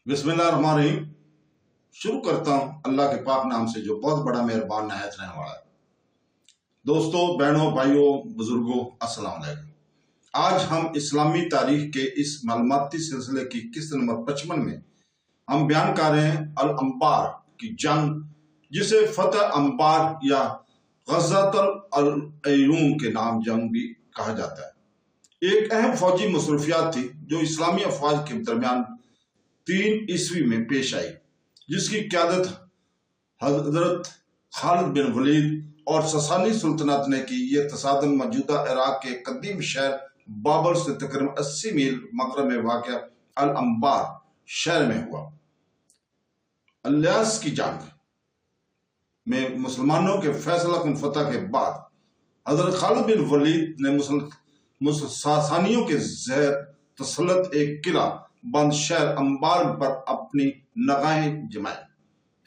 बिस्मिल्लाहिर्रहमानिर्रहीम। शुरू करता हूँ अल्लाह के पाक नाम से जो बहुत बड़ा मेहरबान नहायत रहने वाला है। दोस्तों, बहनों, भाइयों, बुजुर्गों, अस्सलाम वालेकुम। आज हम इस्लामी तारीख के इस मालूमाती सिलसिले की किस्त नंबर 55 में हम बयान कर रहे हैं अल अंबार की जंग, जिसे फतह अंबार या गज़ातुल अयून के नाम जंग भी कहा जाता है। एक अहम फौजी मसरूफियात थी जो इस्लामी अफवाज के दरमियान 3 ईस्वी में पेश आई, जिसकी क़यादत हजरत खालिद बिन वलीद और ससानी सुल्तनत ने की। यह तसादम मौजूदा इराक के कदीम शहर बाबर से तकरीबन 80 मील मगरब में वाक़ अल अंबार शहर में हुआ। अलियास की जंग में मुसलमानों के फैसला कुन फतह के बाद हजरत खालिद बिन वलीद ने सासानियों के ज़ेर तसल्लुत एक किला बंद शहर अंबार पर अपनी नगाहें जमाई।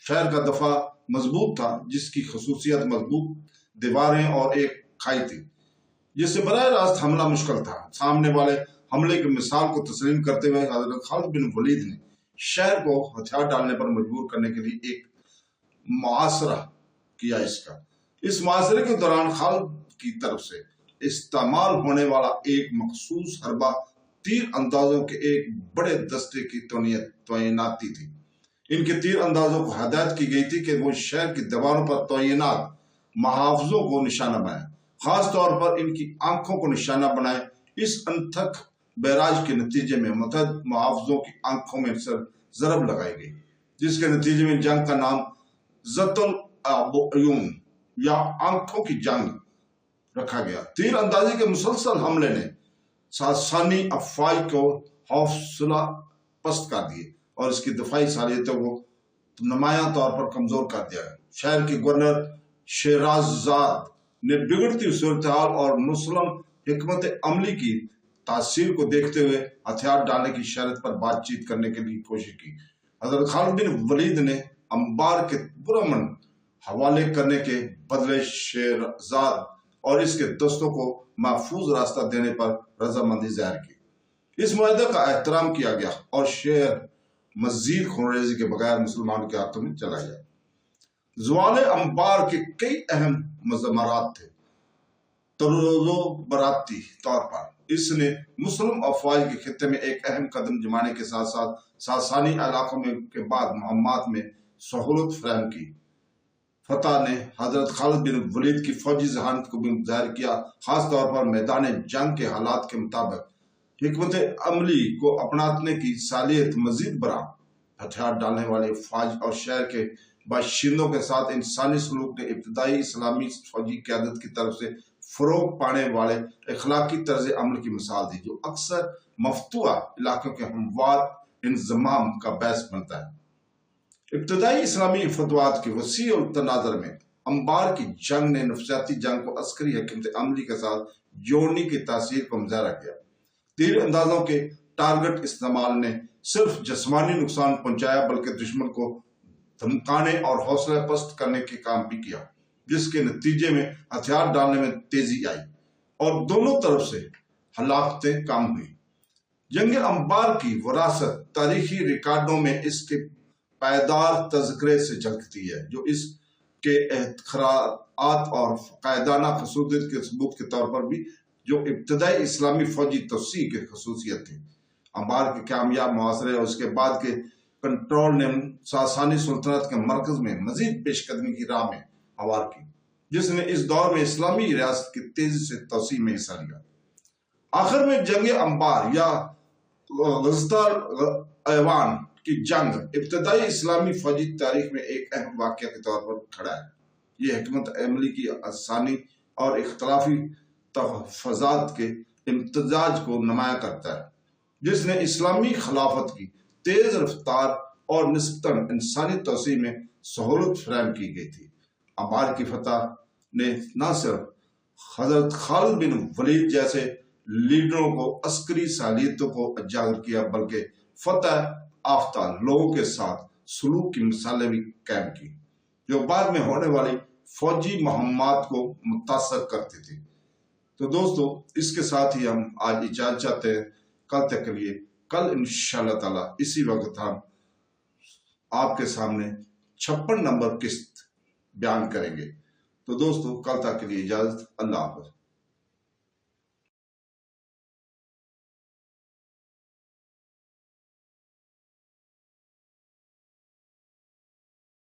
शहर का दफा मजबूत था, जिसकी खसूसियत मजबूत दीवारें और एक खाई थी, जिससे बराह रास्त हमला मुश्किल था। सामने वाले हमले की मिसाल को तस्लीम करते हुए हजरत खालिद बिन वलीद ने शहर को हथियार डालने पर मजबूर करने के लिए एक मुआसरा किया। इस मुआसरे के दौरान खालिद की तरफ से इस्तेमाल होने वाला एक मखसूस हरबा तीर अंदाजों के एक बड़े दस्ते की तैनाती थी। इनके तीर अंदाजों को हदायत की गई थी कि वो शहर की दीवारों पर तैनात मुहाफिजों को निशाना बनाए, खास तौर पर इनकी आंखों को निशाना बनाए। इस अनथक बैराज के नतीजे में मुतअद्दिद मुहाफिजों की आंखों में जरब लगाई गई, जिसके नतीजे में जंग का नाम ज़तुल अयून या आंखों की जंग रखा गया। तीर अंदाजी के मुसलसल हमले ने सासानी अफवाज को हौसला पस्त कर दिए और इसकी दफाई सालियतों को नुमायां तौर पर कमजोर कर दिया। शहर के गवर्नर शेराज़ाद ने बिगड़ती सूरत हाल और मुस्लिम हिकमत अमली की तासीर को देखते हुए हथियार डालने की शर्त पर बातचीत करने के लिए कोशिश की। हजरत खालिद बिन वलीद ने अंबार के पुरअमन हवाले करने के बदले शेराज़ाद और इसके दोस्तों को महफूज रास्ता देने पर रजामंदी जाहिर की। इस मुआहदे का एहतराम किया गया और शहर मजीद खूनरेजी के बगैर मुसलमानों के हाथों में चला गया। ज़वाल अंबार के कई अहम मज़मरात थे। तरोज़ोबराती तौर पर इसने मुस्लिम अफवाज के खित्ते में एक अहम कदम जमाने के साथ साथ सासानी इलाकों में के बाद मुहम्मद में सहूलत फराहम की। फतह ने हजरत खालिद बिन वलीद की फौजी जहानत को भी जाहिर किया, खास तौर पर मैदान जंग के हालात के मुताबिक हिकमत अमली को अपनाने की सालियत मजीद बढ़ा। हथियार डालने वाले फौज और शहर के बाशिंदों के साथ इंसानी सलूक ने इब्तदाई इस्लामी फौजी क़यादत की तरफ से फरोग पाने वाले अखलाकी तर्ज अमल की मिसाल दी, जो अक्सर मफतूआ इलाकों के हमवार इंजमाम का बायस बनता है। इब्तदाई इस्लामी फतवात के वसी और तनाज़र में अंबार की जंग ने नफसियाती जंग को अस्करी हिकमत अमली के साथ जोड़ने की तासीर को मुजाहरा किया। तीर अंदाजों के टारगेट इस्तेमाल ने सिर्फ जिस्मानी नुकसान पहुंचाया, बल्कि दुश्मन को धमकाने और हौसला पस्त करने के काम भी किया, जिसके नतीजे में हथियार डालने में तेजी आई और दोनों तरफ से हलाकतें कम हुई। जंग अंबार की वरासत तारीखी रिकॉर्डों में इसके पायदार तज़किरे से झलकती है, जो इसके एतख़रात और कायदाना खसूसियत के सबूत के तौर पर भी जो इब्तदाई इस्लामी फौजी तवसी की खसूसियत थी। अंबार के कामयाब मुआसरे और उसके बाद के कंट्रोल ने सासानी सुल्तनत के मरकज में मजीद पेशकदमी की राह में हवार की, जिसने इस दौर में इस्लामी रियासत की तेजी से तवसी में हिस्सा लिया। आखिर में जंग अंबार या गज़ातुल अयून की जंग इब्तदाई इस्लामी फौजी तारीख में एक अहम वाक़या के तौर पर खड़ा है। यह हिकमत अमली की आसानी और इख्तलाफी तहफ़्फ़ुज़ात के इम्तिजाज को नुमायां करता है, जिसने इस्लामी खिलाफत की तेज रफ्तार और निस्बतन इंसानी तोसी में सहूलत फराहम की गई थी। अंबार की फतह ने न सिर्फ हजरत खालिद बिन वलीद जैसे लीडरों को अस्करी सालियतों को उजागर किया, बल्कि फतह आफ्ता लोगों के साथ सलूक की मिसालें भी कायम की, जो बाद में होने वाली फौजी मुहम्मद को मुतासर करती थी। तो दोस्तों, इसके साथ ही हम आज इजाज़त चाहते हैं। कल तक के लिए, कल इंशाअल्लाह ताला इसी वक्त हम آپ کے سامنے 56 نمبر قسط بیان کریں گے۔ تو دوستو کل تک کے لیے اجازت، اللہ حافظ۔